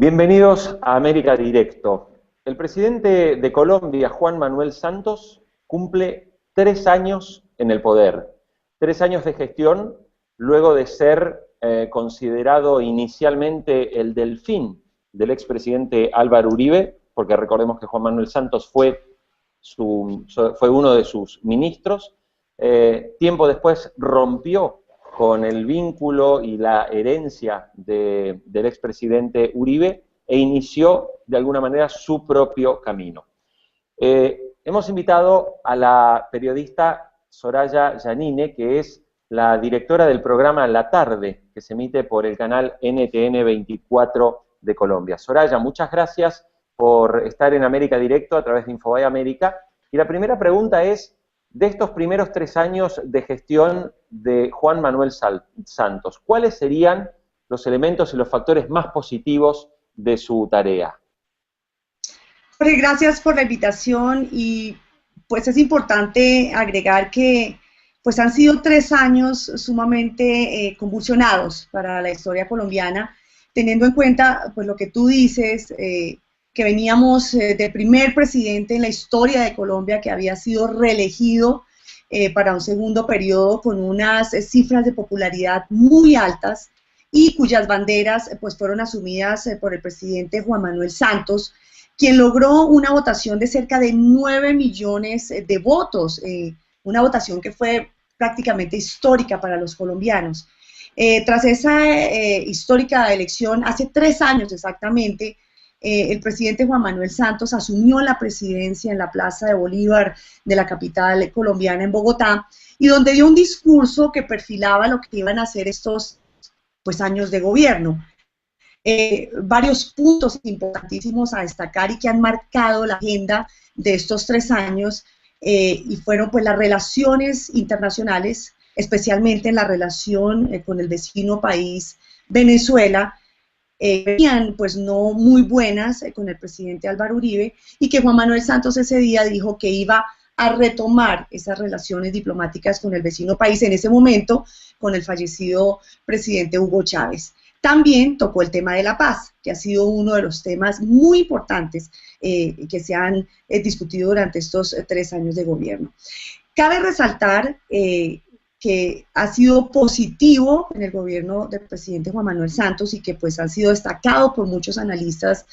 Bienvenidos a América Directo. El presidente de Colombia, Juan Manuel Santos, cumple 3 años en el poder. 3 años de gestión, luego de ser considerado inicialmente el delfín del expresidente Álvaro Uribe, porque recordemos que Juan Manuel Santos fue uno de sus ministros. Tiempo después rompió con el vínculo y la herencia del expresidente Uribe e inició de alguna manera su propio camino. Hemos invitado a la periodista Soraya Yanine, que es la directora del programa La Tarde, que se emite por el canal NTN 24 de Colombia. Soraya, muchas gracias por estar en América Directo a través de Infobae América. Y la primera pregunta es, de estos primeros 3 años de gestión de Juan Manuel Santos, ¿cuáles serían los elementos y los factores más positivos de su tarea? Jorge, gracias por la invitación y pues es importante agregar que pues han sido 3 años sumamente convulsionados para la historia colombiana, teniendo en cuenta pues lo que tú dices, que veníamos del primer presidente en la historia de Colombia que había sido reelegido para un segundo periodo con unas cifras de popularidad muy altas y cuyas banderas pues fueron asumidas por el presidente Juan Manuel Santos, quien logró una votación de cerca de 9 millones de votos, una votación que fue prácticamente histórica para los colombianos. Tras esa histórica elección, hace 3 años exactamente, el presidente Juan Manuel Santos asumió la presidencia en la Plaza de Bolívar de la capital colombiana en Bogotá, y donde dio un discurso que perfilaba lo que iban a ser estos pues, años de gobierno. Varios puntos importantísimos a destacar y que han marcado la agenda de estos 3 años y fueron pues las relaciones internacionales, especialmente en la relación con el vecino país Venezuela, venían pues no muy buenas con el presidente Álvaro Uribe, y que Juan Manuel Santos ese día dijo que iba a retomar esas relaciones diplomáticas con el vecino país, en ese momento con el fallecido presidente Hugo Chávez. También tocó el tema de la paz, que ha sido uno de los temas muy importantes que se han discutido durante estos 3 años de gobierno. Cabe resaltar que ha sido positivo en el gobierno del presidente Juan Manuel Santos y que pues ha sido destacado por muchos analistas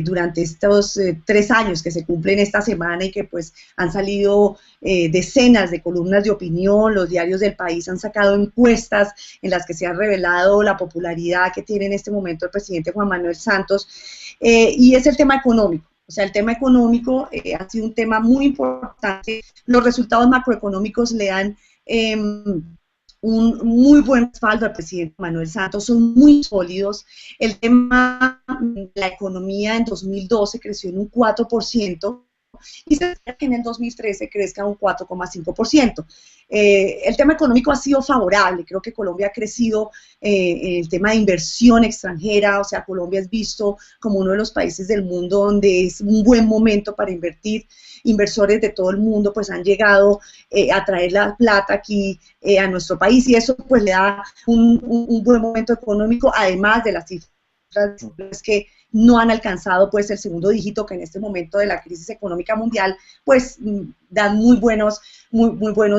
durante estos 3 años que se cumplen esta semana, y que pues han salido decenas de columnas de opinión. Los diarios del país han sacado encuestas en las que se ha revelado la popularidad que tiene en este momento el presidente Juan Manuel Santos, y es el tema económico. O sea, el tema económico ha sido un tema muy importante. Los resultados macroeconómicos le dan un muy buen respaldo al presidente Manuel Santos, son muy sólidos. El tema de la economía en 2012 creció en un 4%, y se espera que en el 2013 crezca un 4,5%. El tema económico ha sido favorable. Creo que Colombia ha crecido en el tema de inversión extranjera. O sea, Colombia es visto como uno de los países del mundo donde es un buen momento para invertir. Inversores de todo el mundo pues han llegado a traer la plata aquí a nuestro país, y eso pues le da un buen momento económico, además de las cifras que no han alcanzado pues el segundo dígito, que en este momento de la crisis económica mundial pues dan muy buenos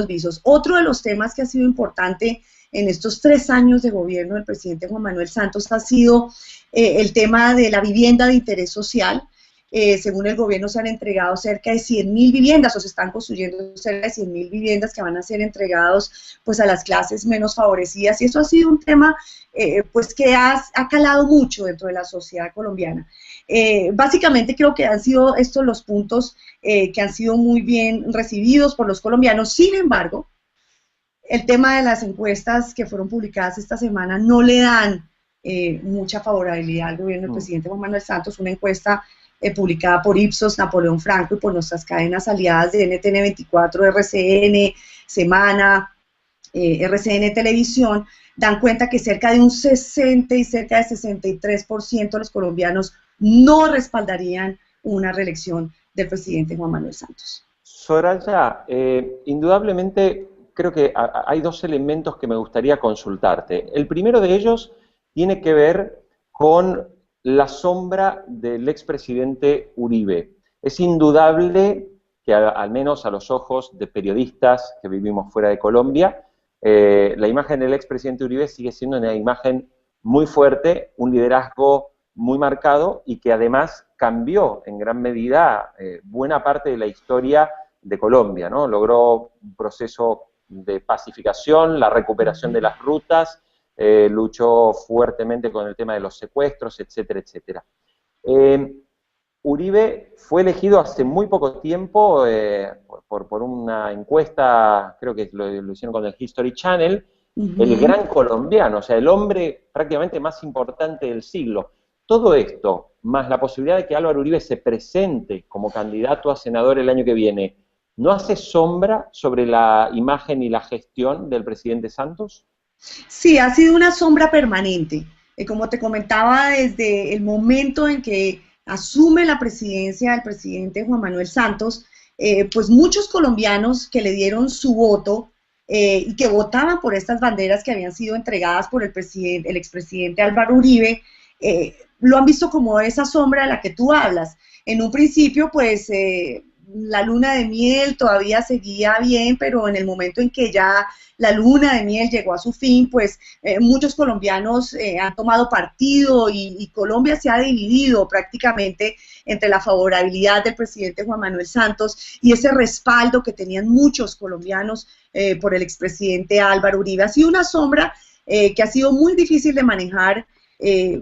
visos. Otro de los temas que ha sido importante en estos 3 años de gobierno del presidente Juan Manuel Santos ha sido el tema de la vivienda de interés social. Según el gobierno se han entregado cerca de 100.000 viviendas, o se están construyendo cerca de 100.000 viviendas que van a ser entregados pues a las clases menos favorecidas, y eso ha sido un tema pues que ha calado mucho dentro de la sociedad colombiana. Básicamente creo que han sido estos los puntos que han sido muy bien recibidos por los colombianos. Sin embargo, el tema de las encuestas que fueron publicadas esta semana no le dan mucha favorabilidad al gobierno del presidente Juan Manuel Santos. Una encuesta publicada por Ipsos, Napoleón Franco y por nuestras cadenas aliadas de NTN 24, RCN, Semana, RCN Televisión, dan cuenta que cerca de un 60 y cerca de 63% de los colombianos no respaldarían una reelección del presidente Juan Manuel Santos. Soraya, indudablemente creo que hay 2 elementos que me gustaría consultarte. El primero de ellos tiene que ver con la sombra del expresidente Uribe. Es indudable que al menos a los ojos de periodistas que vivimos fuera de Colombia, la imagen del expresidente Uribe sigue siendo una imagen muy fuerte, un liderazgo muy marcado y que además cambió en gran medida buena parte de la historia de Colombia, ¿no? Logró un proceso de pacificación, la recuperación de las rutas, luchó fuertemente con el tema de los secuestros, etcétera, etcétera. Uribe fue elegido hace muy poco tiempo por una encuesta, creo que lo hicieron con el History Channel, el gran colombiano, o sea, el hombre prácticamente más importante del siglo. Todo esto, más la posibilidad de que Álvaro Uribe se presente como candidato a senador el año que viene, ¿no hace sombra sobre la imagen y la gestión del presidente Santos? Sí, ha sido una sombra permanente. Como te comentaba, desde el momento en que asume la presidencia el presidente Juan Manuel Santos, pues muchos colombianos que le dieron su voto y que votaban por estas banderas que habían sido entregadas por el expresidente Álvaro Uribe, lo han visto como esa sombra de la que tú hablas. En un principio, pues, la luna de miel todavía seguía bien, pero en el momento en que ya la luna de miel llegó a su fin, pues muchos colombianos han tomado partido y Colombia se ha dividido prácticamente entre la favorabilidad del presidente Juan Manuel Santos y ese respaldo que tenían muchos colombianos por el expresidente Álvaro Uribe. Ha sido una sombra que ha sido muy difícil de manejar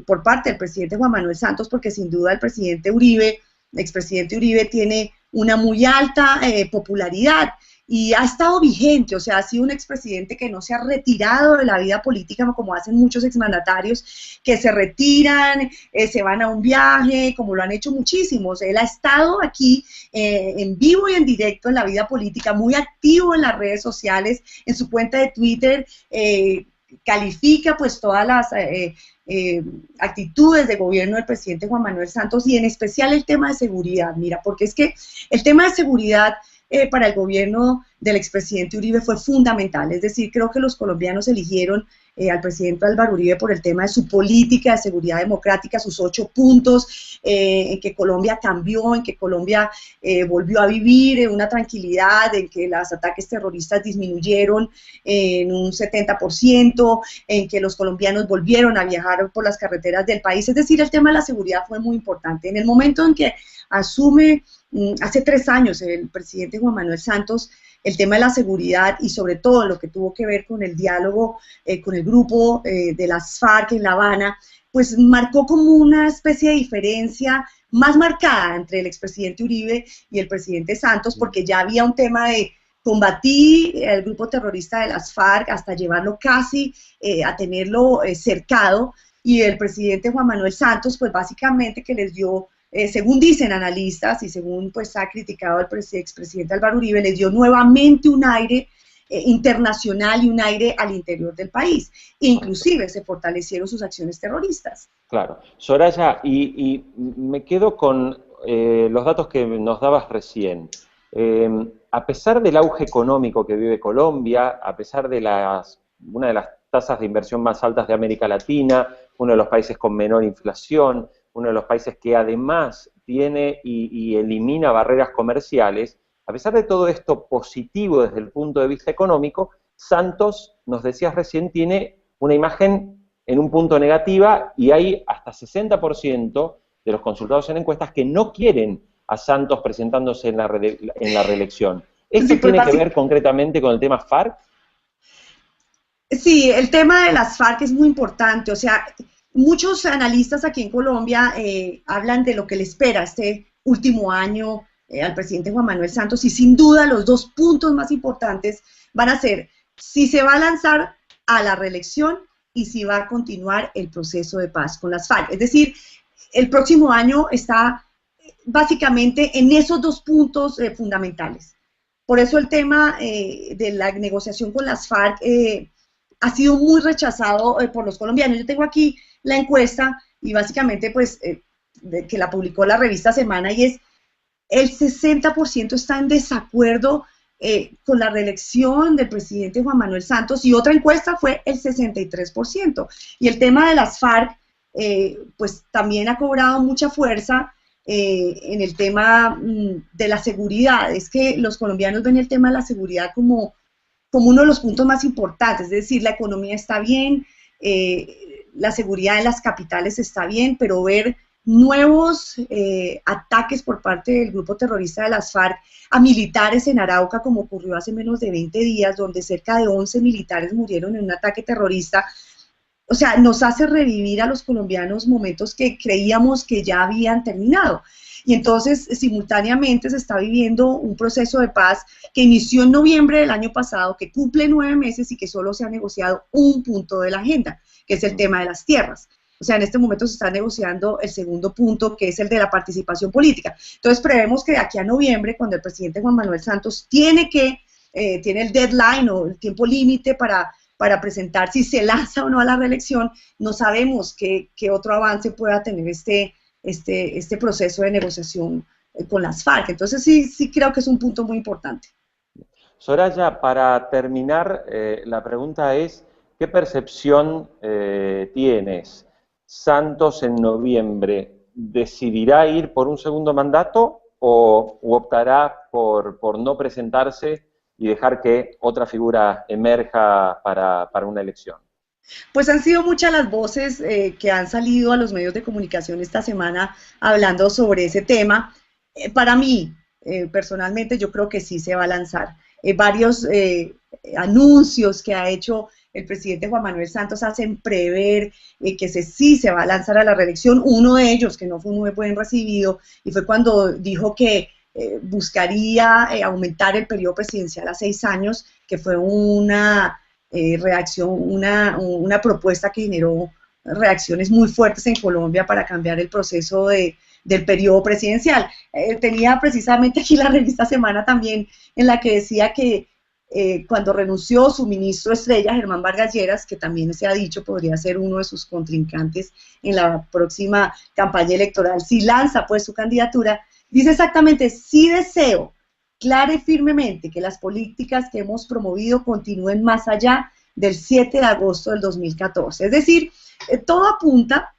por parte del presidente Juan Manuel Santos, porque sin duda el expresidente Uribe tiene una muy alta popularidad y ha estado vigente, o sea, ha sido un expresidente que no se ha retirado de la vida política como hacen muchos exmandatarios, que se retiran, se van a un viaje, como lo han hecho muchísimos. Él ha estado aquí en vivo y en directo en la vida política, muy activo en las redes sociales, en su cuenta de Twitter, califica pues todas las actitudes de gobierno del presidente Juan Manuel Santos y en especial el tema de seguridad. Mira, porque es que el tema de seguridad para el gobierno del expresidente Uribe fue fundamental, es decir, creo que los colombianos eligieron al presidente Álvaro Uribe por el tema de su política de seguridad democrática, sus 8 puntos, en que Colombia cambió, en que Colombia volvió a vivir en una tranquilidad, en que los ataques terroristas disminuyeron en un 70%, en que los colombianos volvieron a viajar por las carreteras del país, es decir, el tema de la seguridad fue muy importante. En el momento en que asume, hace 3 años, el presidente Juan Manuel Santos, el tema de la seguridad y sobre todo lo que tuvo que ver con el diálogo con el grupo de las FARC en La Habana, pues marcó como una especie de diferencia más marcada entre el expresidente Uribe y el presidente Santos, porque ya había un tema de combatir el grupo terrorista de las FARC hasta llevarlo casi a tenerlo cercado, y el presidente Juan Manuel Santos, pues básicamente que les dio, según dicen analistas y según pues ha criticado el expresidente Álvaro Uribe, les dio nuevamente un aire internacional y un aire al interior del país. Inclusive se fortalecieron sus acciones terroristas. Claro. Soraya, y me quedo con los datos que nos dabas recién. A pesar del auge económico que vive Colombia, a pesar de una de las tasas de inversión más altas de América Latina, uno de los países con menor inflación, uno de los países que además tiene y elimina barreras comerciales, a pesar de todo esto positivo desde el punto de vista económico, Santos, nos decías recién, tiene una imagen en un punto negativa y hay hasta 60% de los consultados en encuestas que no quieren a Santos presentándose en la reelección. ¿Esto tiene que ver concretamente con el tema FARC? Sí, el tema de las FARC es muy importante, o sea, muchos analistas aquí en Colombia hablan de lo que le espera este último año al presidente Juan Manuel Santos y sin duda los 2 puntos más importantes van a ser si se va a lanzar a la reelección y si va a continuar el proceso de paz con las FARC. Es decir, el próximo año está básicamente en esos 2 puntos fundamentales. Por eso el tema de la negociación con las FARC ha sido muy rechazado por los colombianos. Yo tengo aquí la encuesta y básicamente pues que la publicó la revista Semana y es el 60% está en desacuerdo con la reelección del presidente Juan Manuel Santos y otra encuesta fue el 63%. Y el tema de las FARC pues también ha cobrado mucha fuerza en el tema de la seguridad. Es que los colombianos ven el tema de la seguridad como uno de los puntos más importantes, es decir, la economía está bien, la seguridad en las capitales está bien, pero ver nuevos ataques por parte del grupo terrorista de las FARC a militares en Arauca, como ocurrió hace menos de 20 días, donde cerca de 11 militares murieron en un ataque terrorista, o sea, nos hace revivir a los colombianos momentos que creíamos que ya habían terminado. Y entonces, simultáneamente se está viviendo un proceso de paz que inició en noviembre del año pasado, que cumple 9 meses y que solo se ha negociado un punto de la agenda, que es el tema de las tierras. O sea, en este momento se está negociando el segundo punto, que es el de la participación política. Entonces, prevemos que de aquí a noviembre, cuando el presidente Juan Manuel Santos tiene el deadline o el tiempo límite para presentar si se lanza o no a la reelección, no sabemos qué otro avance pueda tener este proceso de negociación con las FARC. Entonces sí creo que es un punto muy importante. Soraya, para terminar, la pregunta es, ¿qué percepción tienes? ¿Santos en noviembre decidirá ir por un segundo mandato o optará por no presentarse y dejar que otra figura emerja para una elección? Pues han sido muchas las voces que han salido a los medios de comunicación esta semana hablando sobre ese tema. Para mí, personalmente, yo creo que sí se va a lanzar. Varios anuncios que ha hecho el presidente Juan Manuel Santos hacen prever que sí se va a lanzar a la reelección. Uno de ellos, que no fue muy bien recibido, y fue cuando dijo que buscaría aumentar el periodo presidencial a 6 años, que fue una reacción, una propuesta que generó reacciones muy fuertes en Colombia para cambiar el proceso del periodo presidencial. Tenía precisamente aquí la revista Semana también, en la que decía que cuando renunció su ministro estrella, Germán Vargas Lleras, que también se ha dicho podría ser uno de sus contrincantes en la próxima campaña electoral, si lanza pues su candidatura, dice exactamente: sí deseo clara y firmemente que las políticas que hemos promovido continúen más allá del 7 de agosto del 2014. Es decir, todo apunta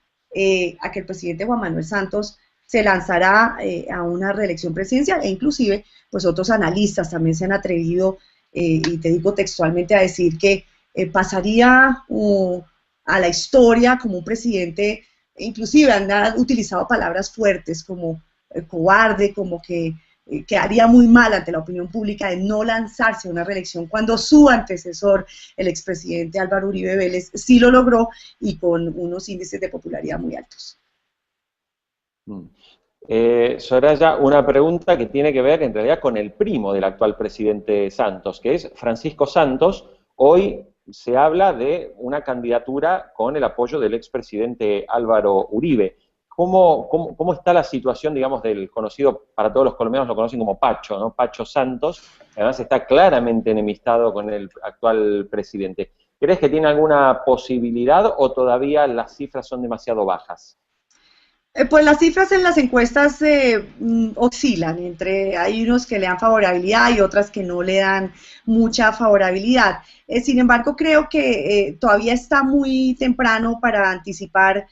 a que el presidente Juan Manuel Santos se lanzará a una reelección presidencial, e inclusive pues otros analistas también se han atrevido, y te digo textualmente, a decir que pasaría a la historia como un presidente, inclusive han utilizado palabras fuertes como cobarde, como que haría muy mal ante la opinión pública de no lanzarse a una reelección cuando su antecesor, el expresidente Álvaro Uribe Vélez, sí lo logró y con unos índices de popularidad muy altos. Soraya, una pregunta que tiene que ver en realidad con el primo del actual presidente Santos, que es Francisco Santos. Hoy se habla de una candidatura con el apoyo del expresidente Álvaro Uribe. ¿Cómo está la situación, digamos, del conocido, para todos los colombianos lo conocen como Pacho, ¿no? Pacho Santos, que además está claramente enemistado con el actual presidente. ¿Crees que tiene alguna posibilidad o todavía las cifras son demasiado bajas? Pues las cifras en las encuestas oscilan, hay unos que le dan favorabilidad y otras que no le dan mucha favorabilidad. Sin embargo, creo que todavía está muy temprano para anticipar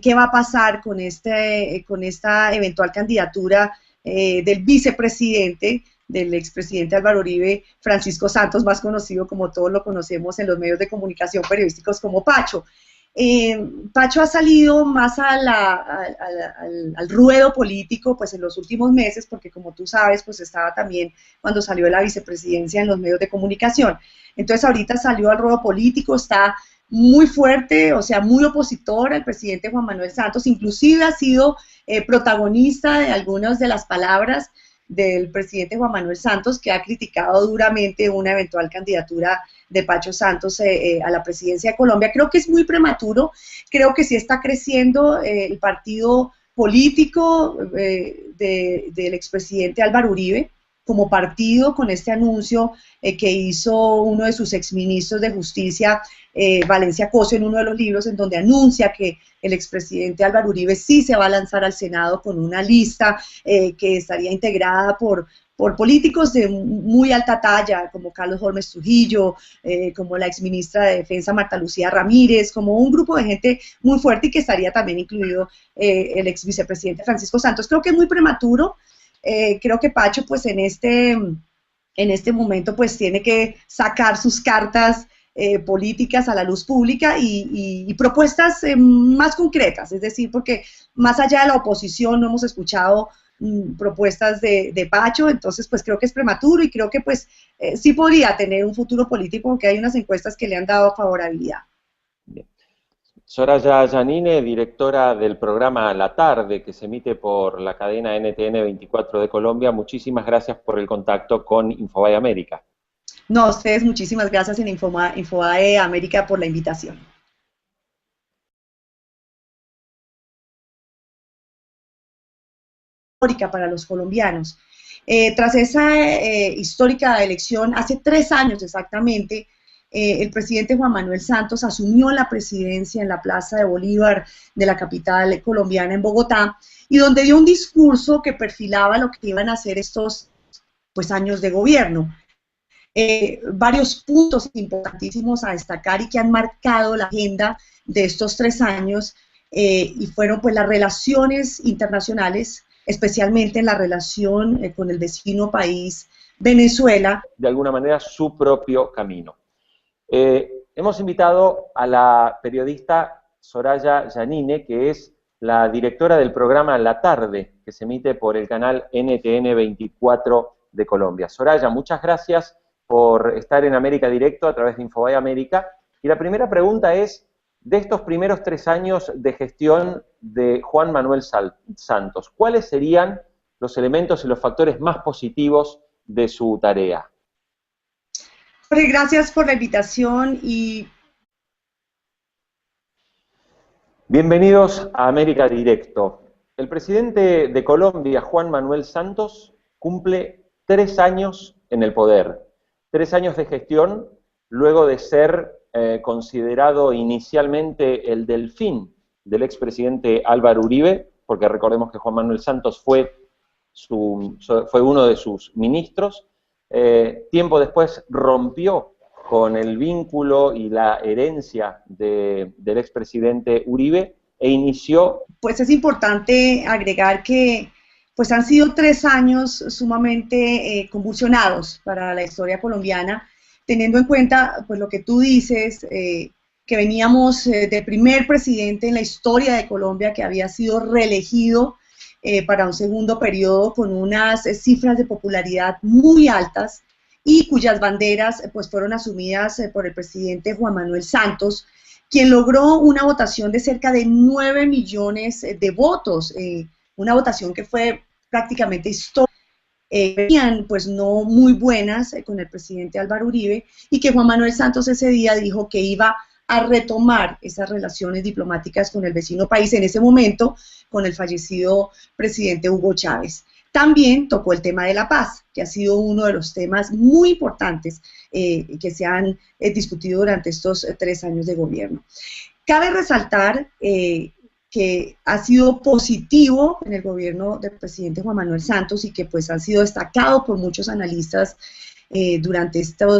qué va a pasar con esta eventual candidatura del vicepresidente, del expresidente Álvaro Uribe, Francisco Santos, más conocido, como todos lo conocemos en los medios de comunicación periodísticos, como Pacho. Pacho ha salido más al ruedo político pues en los últimos meses, porque como tú sabes, pues estaba también cuando salió de la vicepresidencia en los medios de comunicación. Entonces ahorita salió al ruedo político, está muy fuerte, o sea, muy opositor al presidente Juan Manuel Santos, inclusive ha sido protagonista de algunas de las palabras del presidente Juan Manuel Santos, que ha criticado duramente una eventual candidatura de Pacho Santos a la presidencia de Colombia. Creo que es muy prematuro, creo que sí está creciendo el partido político del expresidente Álvaro Uribe como partido, con este anuncio que hizo uno de sus exministros de Justicia, Valencia Cosio, en uno de los libros, en donde anuncia que el expresidente Álvaro Uribe sí se va a lanzar al Senado con una lista que estaría integrada por por políticos de muy alta talla, como Carlos Holmes Trujillo, como la exministra de Defensa Marta Lucía Ramírez, como un grupo de gente muy fuerte y que estaría también incluido el ex vicepresidente Francisco Santos. Creo que es muy prematuro, creo que Pacho pues en este momento pues tiene que sacar sus cartas políticas a la luz pública y propuestas más concretas, es decir, porque más allá de la oposición no hemos escuchado propuestas de Pacho, entonces pues creo que es prematuro y creo que pues sí podría tener un futuro político porque hay unas encuestas que le han dado favorabilidad. Bien. Soraya Yanine, directora del programa La Tarde, que se emite por la cadena NTN 24 de Colombia, muchísimas gracias por el contacto con Infobae América. No, a ustedes muchísimas gracias en Infobae América por la invitación. Histórica para los colombianos. Tras esa histórica elección, hace 3 años exactamente, el presidente Juan Manuel Santos asumió la presidencia en la Plaza de Bolívar de la capital colombiana en Bogotá, y donde dio un discurso que perfilaba lo que iban a ser estos pues, años de gobierno. Varios puntos importantísimos a destacar y que han marcado la agenda de estos 3 años y fueron pues las relaciones internacionales, especialmente en la relación con el vecino país Venezuela. De alguna manera su propio camino. Hemos invitado a la periodista Soraya Yanine, que es la directora del programa La Tarde, que se emite por el canal NTN 24 de Colombia. Soraya, muchas gracias por estar en América Directo a través de Infobae América. Y la primera pregunta es, de estos primeros 3 años de gestión de Juan Manuel Santos, ¿cuáles serían los elementos y los factores más positivos de su tarea? Jorge, gracias por la invitación y... Bienvenidos a América Directo. El presidente de Colombia, Juan Manuel Santos, cumple 3 años en el poder. 3 años de gestión, luego de ser considerado inicialmente el delfín del expresidente Álvaro Uribe, porque recordemos que Juan Manuel Santos fue uno de sus ministros. Tiempo después rompió con el vínculo y la herencia del expresidente Uribe e inició... Pues es importante agregar que pues han sido 3 años sumamente convulsionados para la historia colombiana, teniendo en cuenta pues lo que tú dices, que veníamos del primer presidente en la historia de Colombia que había sido reelegido para un segundo periodo con unas cifras de popularidad muy altas y cuyas banderas pues fueron asumidas por el presidente Juan Manuel Santos, quien logró una votación de cerca de 9 millones de votos, una votación que fue prácticamente histórica. Venían pues no muy buenas con el presidente Álvaro Uribe y que Juan Manuel Santos ese día dijo que iba a retomar esas relaciones diplomáticas con el vecino país, en ese momento con el fallecido presidente Hugo Chávez. También tocó el tema de la paz, que ha sido uno de los temas muy importantes que se han discutido durante estos 3 años de gobierno. Cabe resaltar que ha sido positivo en el gobierno del presidente Juan Manuel Santos y que pues ha sido destacado por muchos analistas durante estos